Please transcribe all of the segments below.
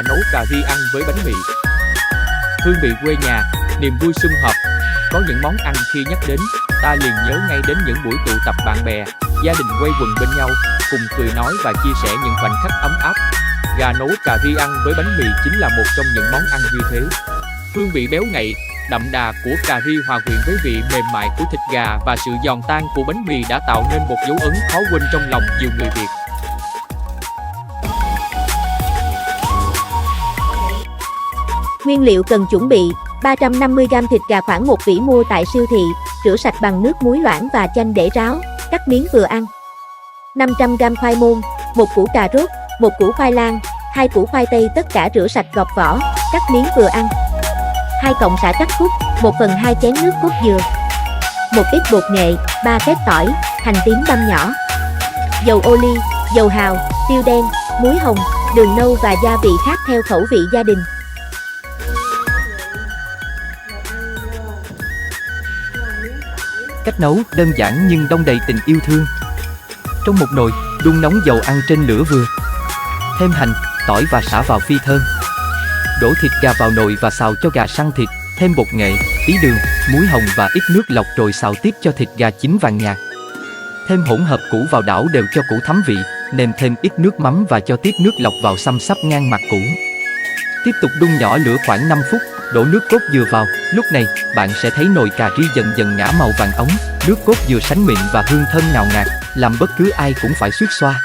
nấu cà ri ăn với bánh mì. Hương vị quê nhà, niềm vui sum họp. Có những món ăn khi nhắc đến, ta liền nhớ ngay đến những buổi tụ tập bạn bè, gia đình quây quần bên nhau, cùng cười nói và chia sẻ những khoảnh khắc ấm áp. Gà nấu cà ri ăn với bánh mì chính là một trong những món ăn như thế. Hương vị béo ngậy, đậm đà của cà ri hòa quyện với vị mềm mại của thịt gà và sự giòn tan của bánh mì đã tạo nên một dấu ấn khó quên trong lòng nhiều người Việt. Nguyên liệu cần chuẩn bị: 350g thịt gà khoảng 1 vỉ mua tại siêu thị, rửa sạch bằng nước muối loãng và chanh để ráo, cắt miếng vừa ăn. 500g khoai môn, 1 củ cà rốt, 1 củ khoai lang, 2 củ khoai tây tất cả rửa sạch gọt vỏ, cắt miếng vừa ăn. 2 cọng sả cắt khúc, 1/2 chén nước cốt dừa. Một ít bột nghệ, 3 phép tỏi, hành tím băm nhỏ. Dầu ô liu, dầu hào, tiêu đen, muối hồng, đường nâu và gia vị khác theo khẩu vị gia đình. Cách nấu đơn giản nhưng đong đầy tình yêu thương. Trong một nồi, đun nóng dầu ăn trên lửa vừa. Thêm hành, tỏi và sả vào phi thơm. Đổ thịt gà vào nồi và xào cho gà săn thịt, thêm bột nghệ, tí đường, muối hồng và ít nước lọc rồi xào tiếp cho thịt gà chín vàng nhạt. Thêm hỗn hợp củ vào đảo đều cho củ thấm vị, nêm thêm ít nước mắm và cho tiếp nước lọc vào xăm xắp ngang mặt củ. Tiếp tục đun nhỏ lửa khoảng 5 phút, đổ nước cốt dừa vào. Lúc này, bạn sẽ thấy nồi cà ri dần dần ngả màu vàng óng, nước cốt dừa sánh mịn và hương thơm ngào ngạt, làm bất cứ ai cũng phải suýt xoa.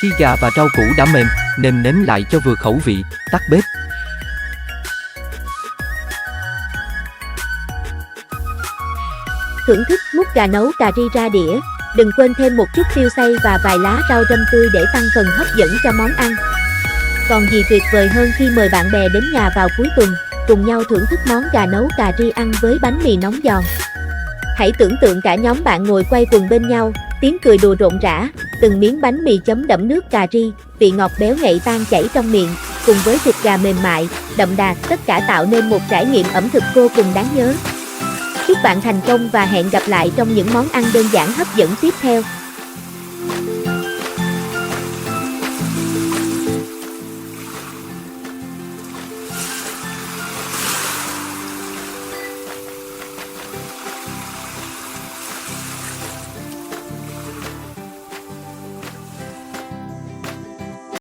Khi gà và rau củ đã mềm, nêm nếm lại cho vừa khẩu vị, tắt bếp. Thưởng thức múc gà nấu cà ri ra đĩa. Đừng quên thêm một chút tiêu xay và vài lá rau răm tươi để tăng phần hấp dẫn cho món ăn. Còn gì tuyệt vời hơn khi mời bạn bè đến nhà vào cuối tuần, cùng nhau thưởng thức món gà nấu cà ri ăn với bánh mì nóng giòn. Hãy tưởng tượng cả nhóm bạn ngồi quây quần bên nhau, tiếng cười đùa rộn rã, từng miếng bánh mì chấm đẫm nước cà ri, vị ngọt béo ngậy tan chảy trong miệng, cùng với thịt gà mềm mại, đậm đà, tất cả tạo nên một trải nghiệm ẩm thực vô cùng đáng nhớ. Chúc bạn thành công và hẹn gặp lại trong những món ăn đơn giản hấp dẫn tiếp theo.